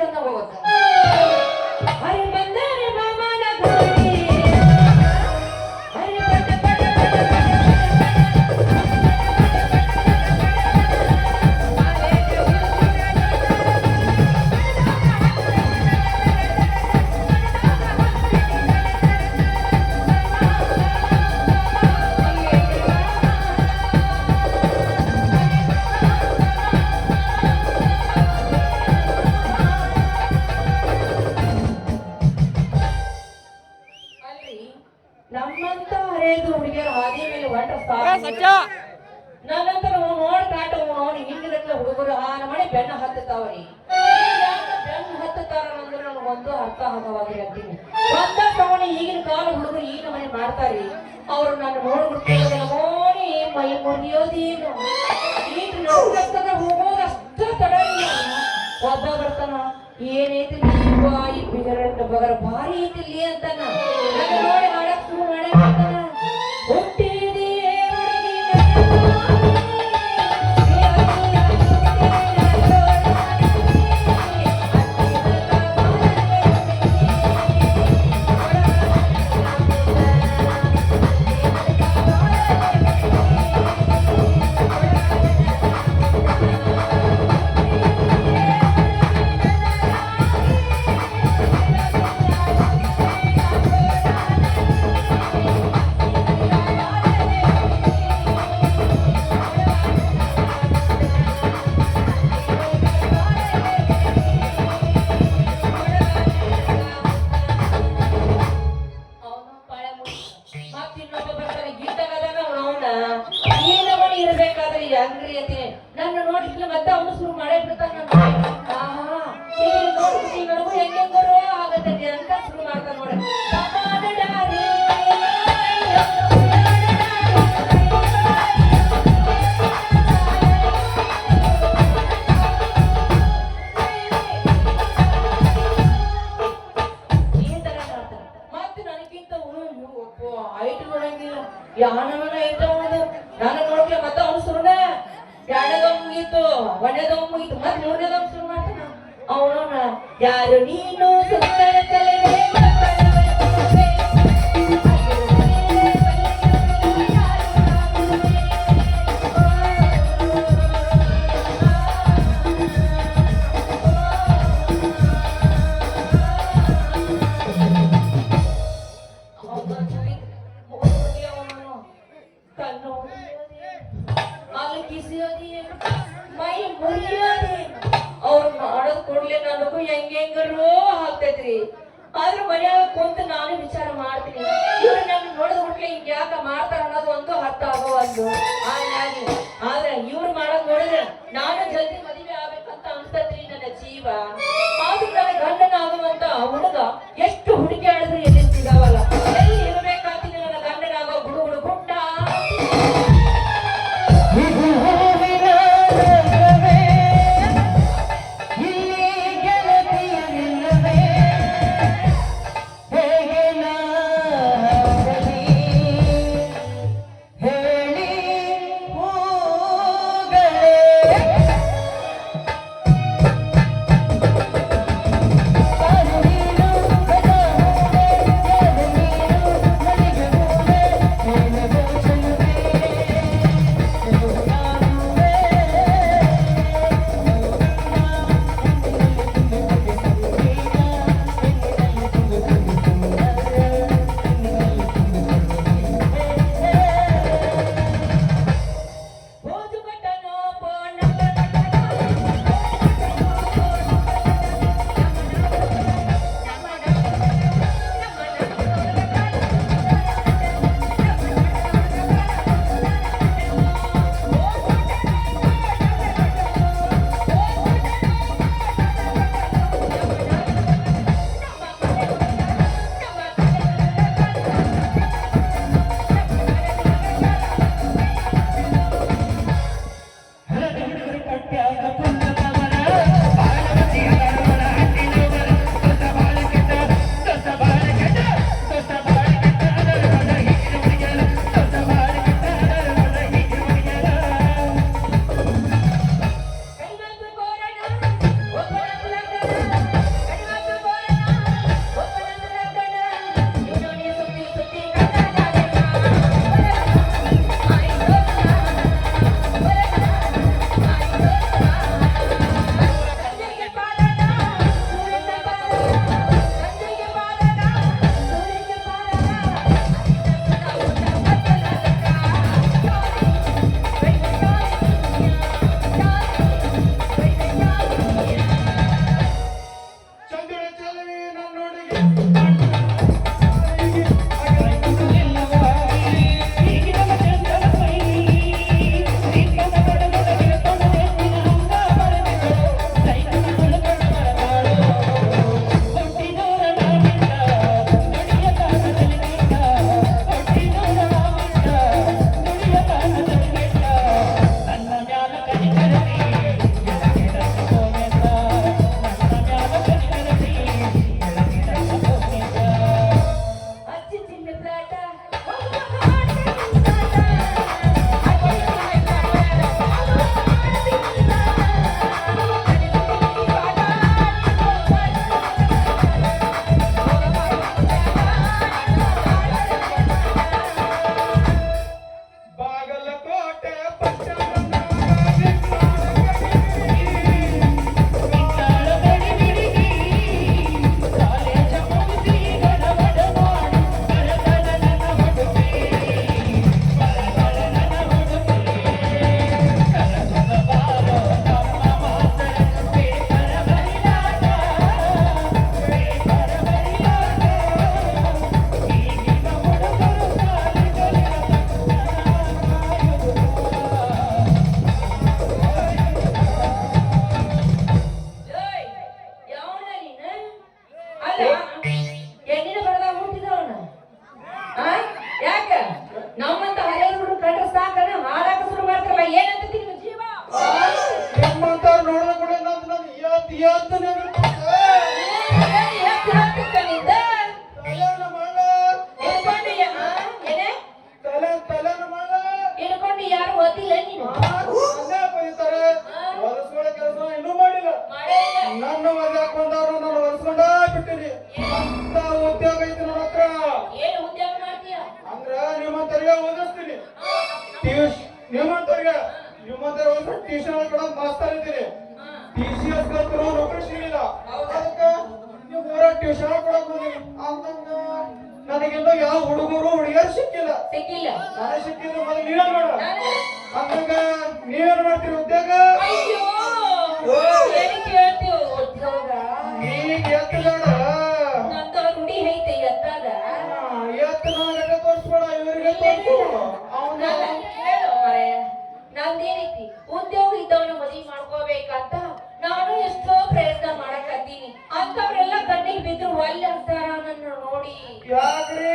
ಚಂದ ಹೋಗುತ್ತೆ ಹರಿ ಬಂದರೆ ಮಾಮನ ಗಾಡಿ ಹರಿ ನಮ್ಮಂತ ಹರೇದು ಹುಡುಗಿಯರು ಹಾದಿ ಮೇಲೆ ಹೊಂಟ ನನ್ನಂತ ನೋಡ್ ಕಾಟ ನೋಡಿ ಹಿಂದಿರಲ್ಲ ಹುಡುಗರು ಆ ನಮ್ಮನೆ ಬೆನ್ನ ಹತ್ತತಾವ್ರಿ ಬೆನ್ನ ಹತ್ತತಾರ ಅಂದ್ರೆ ನನಗೆ ಒಂದು ಅರ್ಥ ಆಗವಾಗಿ ಹೇಳ್ತೀನಿ ಒಂದ ತವಣಿ ಈಗಿನ ಕಾಲ ಹುಡುಗರು ಈ ನಮ್ಮನೆ ಮಾಡ್ತಾರಿ ಅವ್ರು ನನ್ನ ನೋಡ್ಬಿಟ್ಟು ನೋಡಿ ಮೈ ಮುರಿಯೋದೇನು ಈಗ ನೋಡ್ತದ ಹೋಗೋದಷ್ಟು ತಡ ಇಲ್ಲ ಒಬ್ಬ ಬರ್ತಾನ ಏನೈತಿ ಈ ಬಗರ ಭಾರಿ ಐತಿಲ್ಲಿ ಅಂತಾನ ನೋಡಿ ಮಾಡಕ್ ಶುರು ಮಾಡ್ಯಾನ ಹುಟ್ಟಿದಿ ಅಂಗ್ರಿ ಅಂತೀನಿ ನನ್ನ ನೋಡಿದ್ಲು ಮತ್ತೆ ಅವನು ಶುರು ಮಾಡೇ ಬಿಡ್ತಾನ ನನಗೂ ಹೆಂಗೆಂಗರು ಆಗತ್ತೆ ಅಂತ ಶುರು ಮಾಡ್ತಾನ ನೋಡಿ ಮತ್ತೆ ನನಗಿಂತ ಐಟ್ ನೋಡಂಗಿಲ್ಲ ಯಾನವನ ಐಟ ನಾನು ನೋಡ್ಕೆ ಮತ್ತೆ ಅವನು ಶುರುನೇ ಎರಡನೇದ ಮುಗೀತು ಒಂದೇದ ಮುಗೀತು ಮತ್ತೆ ಮೂರನೇದ ಶುರು ಮಾಡ್ತಾನ ಅವನ ಯಾರು ನೀನು ಸುಂದರ ತಲೆ ಮೈ ಮುರಿಯೋದೇ ಅವ್ರು ಮಾಡೋದ್ ಕೊಡ್ಲಿ ನನಗೂ ಹೆಂಗರು ಆಗ್ತೈತ್ರಿ ಆದ್ರೂ ಮನ್ಯಾಗ ಕುಂತ ನಾನು ವಿಚಾರ ಮಾಡ್ತೀನಿ ಇವ್ರು ನನ್ನ ನೋಡಿದ ಹುಟ್ಲಿ ಹಿಂಗ ಯಾಕ ಮಾಡ್ತಾರ ಅನ್ನೋದು ಒಂದು ಅರ್ಥ ಆಗೋವಲ್ದು ಆದ್ರೆ ಇವ್ರು ಮಾಡೋದ್ ನೋಡಿದ್ರೆ ನಾನು ಜಲ್ದಿ ಮದುವೆ ಆಗ್ಬೇಕಂತ ಅನ್ಸ್ತೈತ್ರಿ ನನ್ನ ಜೀವ ಆದ್ರೂ ನನ್ನ ಗಂಡನ ಆಗುವಂತ ಹುಡುಗ ಎಷ್ಟು ಹುಡುಗಿ ಆಡಿದ್ರು ಎಲ್ಲಿ ಸಿಗವಲ್ಲ ಎಲ್ಲಿ ಇರ್ಬೇಕಾಗ್ತೀನಿ ನನ್ನ ಗಂಡನಾಗೋ ಹುಡುಗರು ಗುಡ್ಡ ನೀನು ಇಳ್ಕೊಂಡು ಯಾರು ಓದಿಲ್ಲ ನೀನು ಇನ್ನೂ ಮಾಡಿಲ್ಲ ನನ್ನ ಮದುವೆ ಹಾಕೊಂಡವ್ರು ನಾನು ಹೊಲ್ಸ್ಕೊಂಡ ಬಿಟ್ಟಿನಿ ಅಂತ ಉದ್ಯೋಗ ಐತಿ ನನ್ನ ಹತ್ರ ಏನು ಉದ್ಯೋಗ ಮಾಡ್ತೀಯ ಅಂದ್ರ ನಿಮ್ಮಂತವ್ರಿಗೆ ಓದಿಸ್ತೀನಿ ನಿಮ್ಮಂತವ್ರಿಗೆ ಟ್ಯೂಷನ್ ಕೂಡ ಮಾಸ್ತರ್ ಇದ್ದೀನಿ TCS ಕಲ್ತರು ನೌಕರಿ ಸಿಗಲಿಲ್ಲ ಅದಕ್ಕೆ ನೀವು ಊರ ಟ್ಯೂಷನ್ ಕೊಡಕ್ ಅಂತಂಗ ನನಗಿನ್ನೂ ಯಾವ ಹುಡುಗರು ಹುಡುಗಿಯರು ಸಿಕ್ಕಿಲ್ಲ ನಾನು ಸಿಕ್ಕಿದ್ರು ಮೊದಲು ನೀವೇ ಮಾಡ ಅಂದಂಗ ನೀವೇನ್ ಮಾಡ್ತೀರಿ ಉದ್ಯೋಗ ಈಗ ಎತ್ತಬೇಡ ಎತ್ತ ನನಗೆ ತೋರಿಸ್ಬೇಡ ಇವರಿಗೆ ತೋರಿಸು ನಂದೇನೈತಿ ಉದ್ಯೋಗ ಇದ್ದವನ ಮದುವೆ ಮಾಡ್ಕೋಬೇಕಂತ ನಾನು ಎಷ್ಟೋ ಪ್ರಯತ್ನ ಮಾಡಕತ್ತೀನಿ ಅಂತವ್ರೆಲ್ಲ ಕಣ್ಣಿಗೆ ಬಿದ್ರು ಒಳ್ಳೆ ಅಂತಾರ ನನ್ನ ನೋಡಿ ಯಾಕ್ರಿ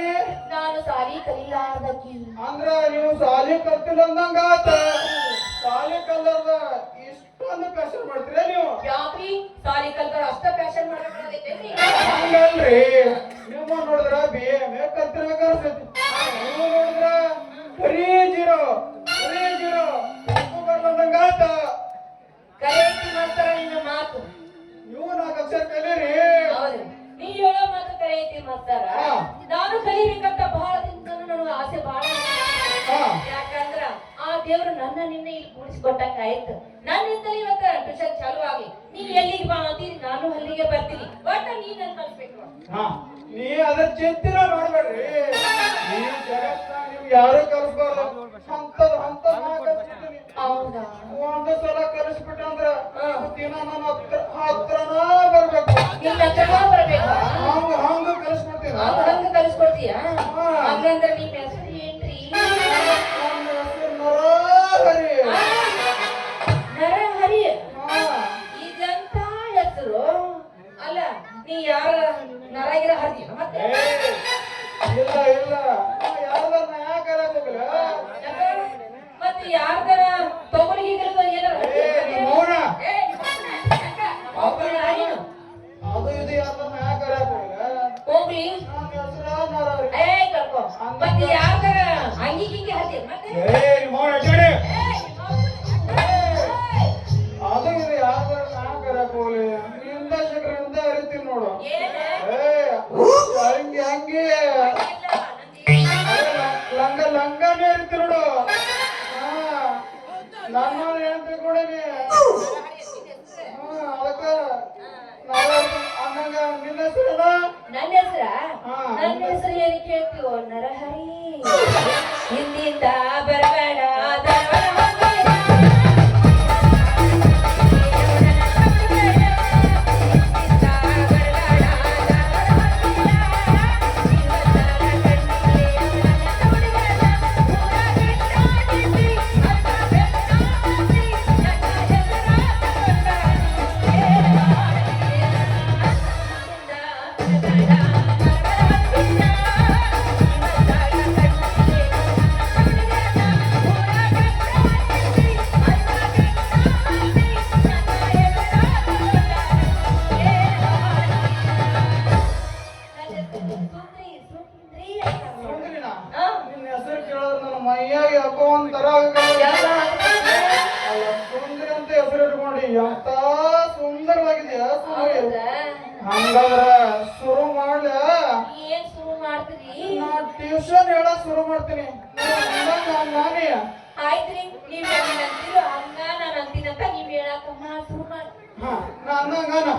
ನಾನು ಸಾಲಿ ಕಲಿಲಾರ್ದಕ್ಕಿ ಅಂದ್ರ ನೀವು ಸಾಲಿ ಕಲ್ತಿಲ್ಲ ಅಂದಂಗ ಆತ ಸಾಲಿ ಕಲ್ಲಾರ್ದ ಇಷ್ಟೊಂದು ಪ್ಯಾಷನ್ ಮಾಡ್ತೀರ ನೀವು ಯಾಕ್ರಿ ಸಾಲಿ ಕಲ್ತಾರ ಅಷ್ಟ ಪ್ಯಾಷನ್ ಮಾಡಕತ್ತೈತೇನ್ರಿ ಹಂಗಲ್ರಿ ನೀವು ನೋಡಿದ್ರ BA ಕಲ್ತಿರ್ಬೇಕಾದ್ರೆ ನೀವು ನೋಡಿದ್ರ ಬರೀ ಜೀರೋ ಬರ್ಲಂದಂಗ ಆತ ಕರೆಯೈತಿ ಮಾಸ್ತರ ನಿನ್ನ ಮಾತು ನೀವು 4 ಅಕ್ಷರ ಕಲೀರಿ ಹೌದು ನೀ ಹೇಳೋ ಮಾತು ಕರೆಯೈತಿ ಮಾಸ್ತರ ನಾನು ಕಲಿಬೇಕಂತ ಬಹಳ ದಿನದಿಂದ ನನಗೆ ಆಸೆ ಬಹಳ ಯಾಕಂದ್ರ ಆ ದೇವ್ರು ನನ್ನ ನಿನ್ನೆ ಇಲ್ಲಿ ಕೂಡಿಸಿಕೊಟ್ಟಂಗ ಆಯ್ತು ನನ್ನಿಂದಲೇ ಇವತ್ತ ಟ್ಯೂಷನ್ ಚಾಲು ಆಗ್ಲಿ ನೀ ಎಲ್ಲಿಗೆ ಬಾ ಅಂತೀನಿ ನಾನು ಅಲ್ಲಿಗೆ ಬರ್ತೀನಿ ಬಟ್ ನೀ ನನ್ ಕಲ್ಸ್ಬೇಕು ನೀ ಅದ್ರ ಚಿಂತಿನ ಮಾಡ್ಬೇಡ್ರಿ ನೀ ಜಗತ್ನಾಗ ನೀವು ಯಾರು ಕಲ್ಸ್ಬಾರ್ದು ಹೌದಾ ಒಂದು ಸಲ ಕಲಿಸ್ಬಿಟ್ಟ ಅಂದ್ರ ದಿನ ನನ್ನ ಹತ್ರನ ಬರ್ಬೇಕು ನಿನ್ನ ಹತ್ರನ ಬರ್ಬೇಕಾ ಹಂಗ ಕಲಿಸ್ಬಿಡ್ತೀನಿ ಹಂಗ ಕಲಿಸ್ಕೊಡ್ತೀಯ ಹಂಗಂದ್ರ ನಿಮ್ ಹೆಸರು ಏನ್ರಿ ನನ್ನ ಹೆಸರು ನರಹರಿ ನರಹರಿ ಇದಂತ ಹೆಸರು ಅಲ್ಲ ನೀ ಯಾರ ನರಗಿರ ಹರಿಯ ಮತ್ತೆ ಇಲ್ಲ ಯಾವ್ದನ್ನ ಯಾಕಾರ ಮತ್ತೆ ಯಾರ್ದಾರ ತೊಗಲಿಗೆ ಏನಾರ ಅದು ಇದು ಯಾವ್ದನ್ನ ಯಾಕಾರ ಹೋಗ್ಲಿ ಕರ್ಕೊ ಮತ್ತೆ ಯಾರ್ದಾರ ಹಂಗಿ ಹಿಂಗೆ ಹರಿಯ ಮತ್ತೆ ಅದು ಇದು ಯಾವ್ದಾರ ಯಾಕಾರ ಹೋಗ್ಲಿ ನಿಂದ ಶಕ್ರಿಂದ ಹರಿತೀನಿ ನೋಡು ಹಂಗೆ ಲಂಗನೇ ಇರ್ತಿ ನೋಡು ನನ್ನ ಏನ್ ತಿಳ್ಕೊಂಡೇನಿ ಅದಕ್ಕ ಅಂದಂಗ ನಿನ್ನ ಹೆಸರೇನ ನನ್ನ ಹೆಸರು ಏನು ಕೇಳ್ತೀವೋ ನರಹರಿ ಹಿಂದಿಂದ ಬರಬೇಡ ನಿನ್ನ ಹೆಸರು ಕೇಳಿದ್ರೆ ನನ್ನ ಮೈಯಾಗ ಯಾಕೋ ಒಂಥರ ಸುಂದರಿ ಅಂತ ಹೆಸರು ಇಟ್ಕೊಂಡು ಎಂತ ಸುಂದರವಾಗಿದೆಯಾ ಹಂಗಾದ್ರ ಶುರು ಮಾಡ್ಲ ಏನ್ ಶುರು ಮಾಡ್ತೀರಿ ನಾ ಟ್ಯೂಷನ್ ಹೇಳಕ್ ಶುರು ಮಾಡ್ತೀನಿ ನಾನೇ ಆಯ್ತ್ರಿ ನೀವ್ ಅಂತೀರೋ ಹಂಗ ನಾನು ಅಂತೀನಂತ ನೀವ್ ಹೇಳಕಮ್ಮ ಶುರು ಮಾಡಿ ಅಂದಂಗಾನ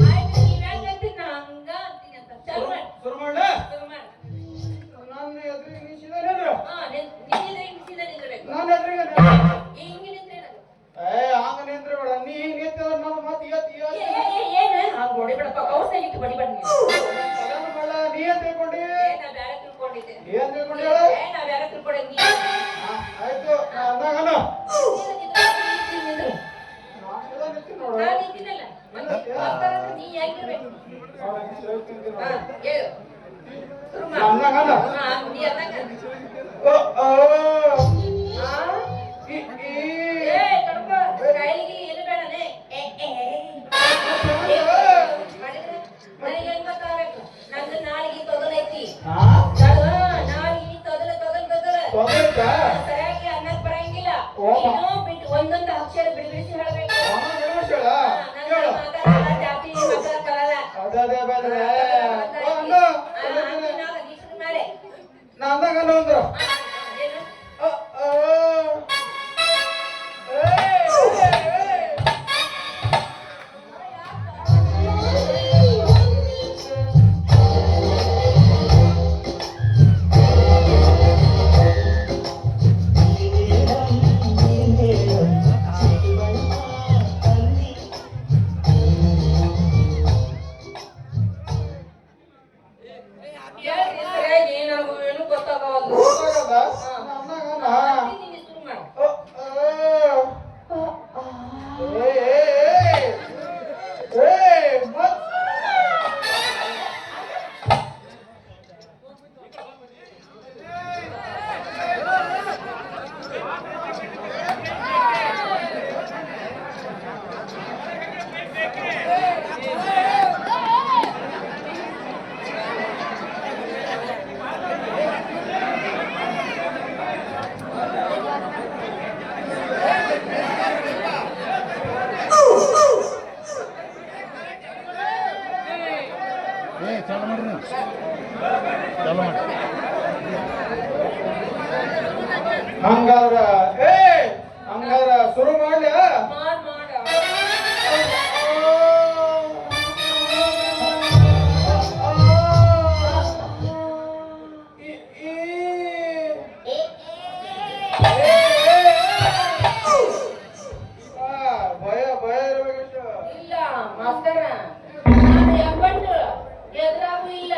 ಆಯ್ತು ನೀವ್ ಹೆಂಗ್ ಅಂತೀರಿ ನಾ ಹಂಗ ಅಂತೀನಿ ಅಂತ ಶುರು ಮಾಡಿ ಶುರು ಮಾಡ್ಲ ನನ್ನ ಎದುರಿಗೆ ನಿಂತಿದ್ದಾನೆ ನನ್ನ ಎದುರಿಗೆ ಹಿಂಗೆ ನಿಂತ್ರೆ ಹಂಗ ನಿಂತ್ರೆ ಬೇಡ ನೀ ಹಿಂಗ್ ನಿಂತಿದ್ರೆ ನನ್ನ ಮತ್ತೆ ಏನ ಹಂಗ ಹೊಡಿ ಬಿಡಪ್ಪ ಕೌಸ್ನಾಗ ಇಟ್ಟು ಬಡಿ ಬನ್ನಿ ನೀ ಏನ್ ತಿಳ್ಕೊಂಡಿ ನಾ ಬ್ಯಾರೆ ತಿಳ್ಕೊಂಡಿದ್ದೆ ಏನ್ ತಿಳ್ಕೊಂಡಿ ಹೇಳ ನಾ ಬ್ಯಾರೆ ತಿಳ್ಕೊಂಡಿದ್ದೆ ಆಯ್ತು ಅಂದಾಗನ ನೋಡು ನಾ ನಿಂತಿನಲ್ಲ ಮತ್ತೆ ನೀ ಹೆಂಗಿರ್ಬೇಕು ಹೇಳು ಅಂದಾಗನ ನೀ ಅಂದಂಗ ಈ ಒಂದೊಂದು ಅಕ್ಷರ ಬಿಡಿಸಿ ಹೇಳ್ಬೇಕು. ಹೇಳ ಹೇಳು. ಜಾತಿ ಮಕ್ಕಳ ಕಲಲ್ಲ. ಅದೇ ಬಂದ್ರೆ ಮೇಲೆ ನಂದಾಗ ಅಂದ್ರ ಏನು ಏನು ಗೊತ್ತಾಗವಲ್ದು. ನೀನು ಶುರು ಮಾಡು. ಹಂಗಾದ್ರ ಹಂಗಾದ್ರ ಶುರು ಮಾಡ್ಲ ಮಾಡ್ ಮಾಡ. ಭಯ ಭಯ ಇರ್ಬೇಕಿಷ್ಟ ಇಲ್ಲ ಮಾಸ್ತರ ನಾನು ಎಬ್ಬಟ್ಟು ಎದುರಾಗೂ ಇಲ್ಲ.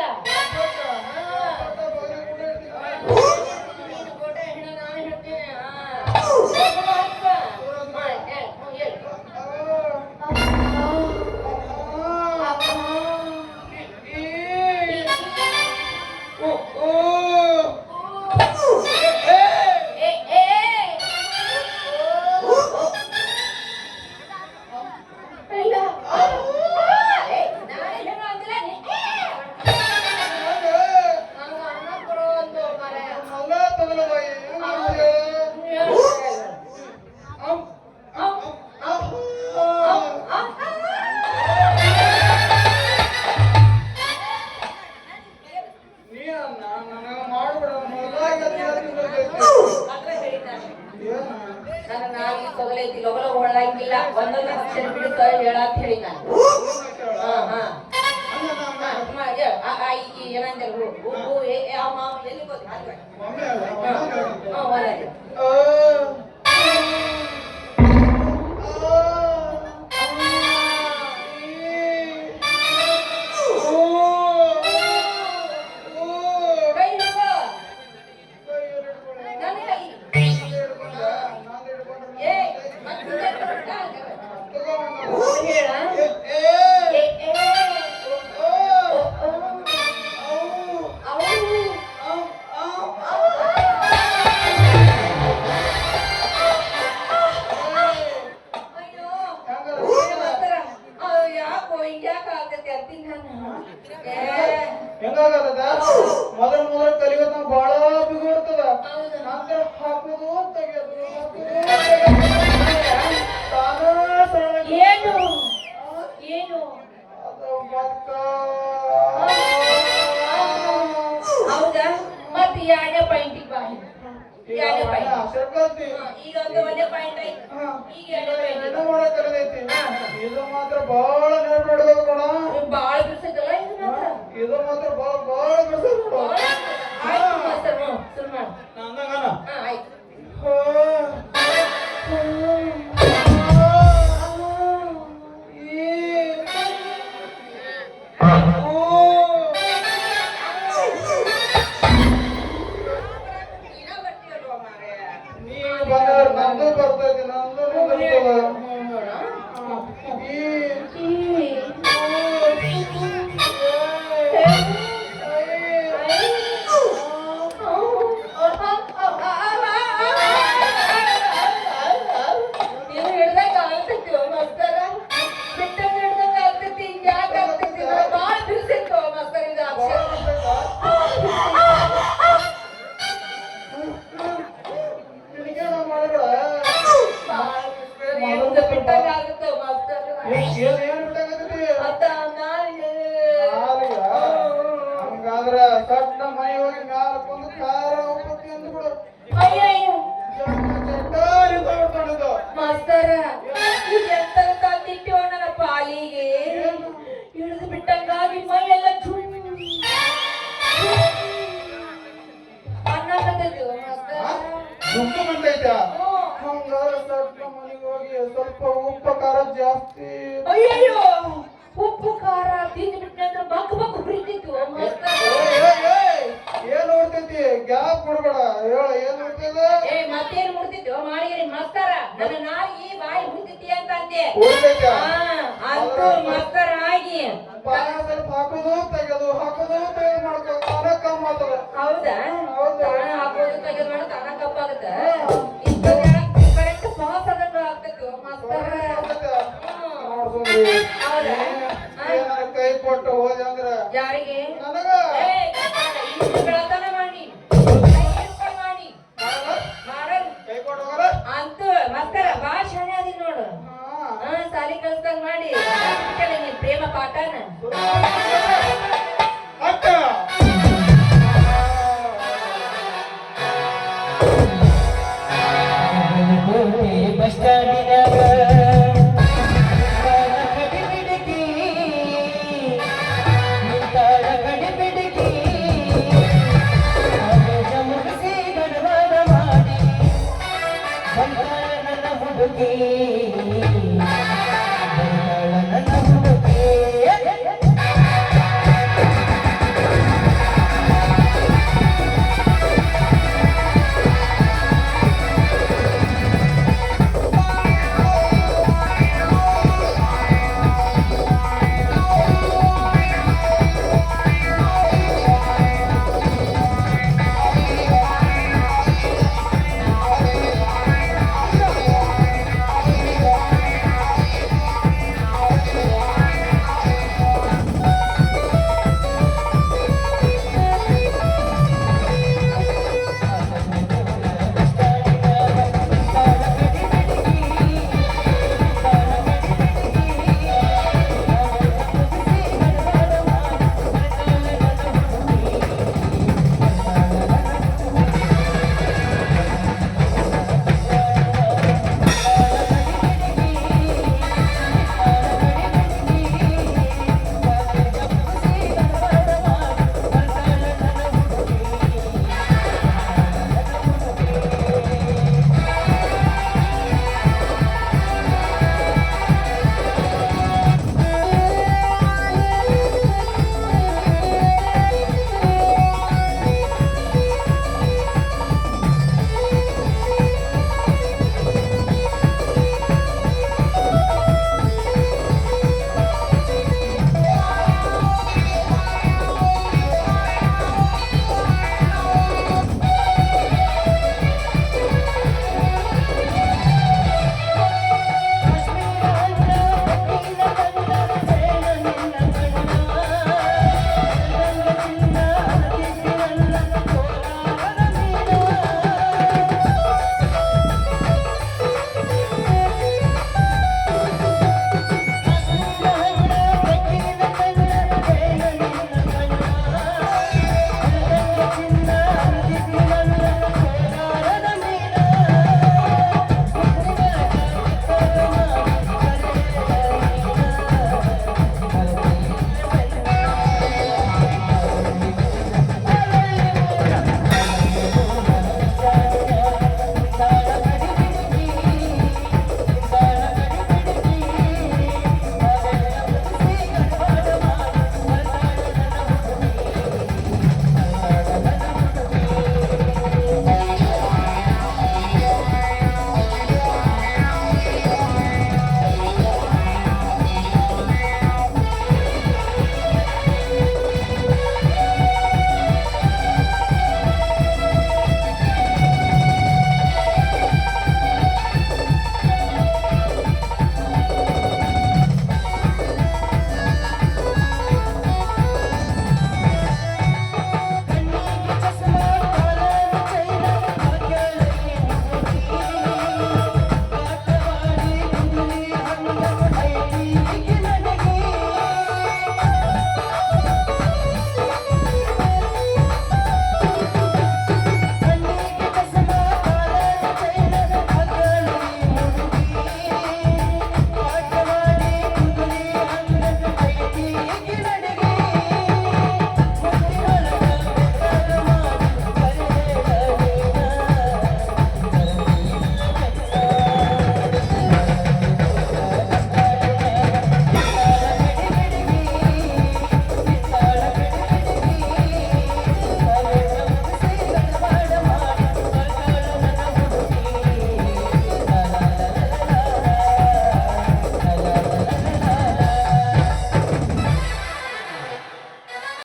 ನೀನು ಗೋಡೆ ಹೆಣ ನಾನು ಹೇಳ್ತೇನೆ. ಒಂದೊಂದು ಅಕ್ಷರ ಬಿಡುತ್ತ ಹೇಳಂತ ಹೇಳಿ ನಾನು. ಏನಂದ್ರೆ ಎಲ್ಲಿ ಗೊತ್ತಿಲ್ಲ. ಹೆಂಗಾಗದ ಮೊದಲ ಮೊದಲ ಕಲಿಯೋದ್ ನಾವು ಬಾಳ ಬಿಗುಡ್ತದ ನಂತರ ಹಾಕೋದು ತೆಗೆಯೋದು ಏನು ಏನು ಹೌದಾ ಮತ್ತೆ ಎರಡನೇ ಪಾಯಿಂಟಿಗೆ ಬಾ. ಎರಡನೇ ಪಾಯಿಂಟ್ ಈಗ ಒಂದು ಒಂದೇ ಪಾಯಿಂಟ್ ಆಯ್ತು. ಈಗ ಎರಡನೇ ಪಾಯಿಂಟ್ ಇದು ಮಾತ್ರ ಬಾಳ ನೆನಪಿಡ್ಬೇಕು ಕಣ. ಬಾಳ ಬಿಡ್ಸಕ್ಕಲ್ಲ ಇದು ಮಾತ್ರ. ಇದು ಮಾತ್ರ ಬಾಳ ಬಿಡ್ಬೇಕು. ಆಯ್ತು ಮಾಸ್ತರ್ ಶುರು ಮಾಡು. ನಂದಂಗನ ಆಯ್ತು. ನಂದು ಬರ್ತೈತಿ ನಂದು ಮಾಸ್ತರ ಎಂತ ತಂದಿಟ್ಟು ನನ್ನ ಪಾಲಿಗೆ ಹಿಡಿದು ಬಿಟ್ಟಂಗಾಗಿ ಮೈಯೆಲ್ಲ ಅನ್ನಕತ್ತೈತಿ ಮಾಸ್ತರ. ದುಃಖ ಬಂದೈತ ಹಂಗಾದ್ರೆ ಸ್ವಲ್ಪ ಮನೆಗೆ ಹೋಗಿ ಸ್ವಲ್ಪ ಉಪ್ಪು ಖಾರ ಜಾಸ್ತಿ. ಅಯ್ಯಯ್ಯೋ ಉಪ್ಪು ಖಾರ ತಿಂದು ಬಿಟ್ಟಂದ್ರೆ ಬಕ್ ಬಕ್ ಹುರಿತಿತ್ತು ಮಾಸ್ತರ. ಏನ್ ನೋಡ್ತೈತಿ ಗ್ಯಾಪ್ ಕೊಡ್ಬೇಡ ಹೇಳ ಏನ್ ನೋಡ್ತದ. ಏ ಮತ್ತೇನ್ ಮುಡ್ತಿತ್ತು ಮಾಡಿರಿ ಮಾಸ್ತರ ನನ್ನ ನಾಯಿ ಬಾಯಿ ಹುರಿತೈತಿ ಅಂತ ಅಂದೆ. ಉಳ್ದೈತ ಅಂತೂ ಮಾಸ್ತರ ಆಗಿ ಪಾಯ ಸ್ವಲ್ಪ ಹಾಕೋದು ತೆಗೆದು ಹಾಕೋದು ತೆಗೆದು ಮಾಡ್ಕೊ ತಾನ ಕಮ್ಮಿ ಆಗ್ತದ. ಹೌದಾ ಹೌದು. ತಾನ ಹಾಕೋದು ತೆಗೆದು ಮಾಡೋ ತಾನ ಕಪ್ಪಾಗತ್ತ. ಕರೆಕ್ಟ್ ಪಾಸ್ ಆದಂಗ ಆಗ್ತೈತಿ ಮಾಸ್ತರ. ಹೌದಾ ಏನಾರ ಕೈ ಕೊಟ್ಟು ಹೋದೆ ಅಂದ್ರ ಯಾರಿಗೆ ನನಗ ಬೆಳತನ ಮಾಡಿ ಮಾಡಿ ಮಾಡಲ್ ಕೈ ಕೊಟ್ಟು ಹೋಗಲ್ಲ. ಅಂತೂ ಮಾಸ್ತರ ಬಾಳ ಶಾಣೆ ಅದಿ ನೋಡು. ಸಾಲಿ ಕಲ್ಸ್ದಂಗ್ ಮಾಡಿ ನೀನ್ ಪ್ರೇಮ ಪಾಠನ. ಅಕ್ಕ ಬಸ್ ಸ್ಟ್ಯಾಂಡಿನಾಗ ಹುಡುಗಿ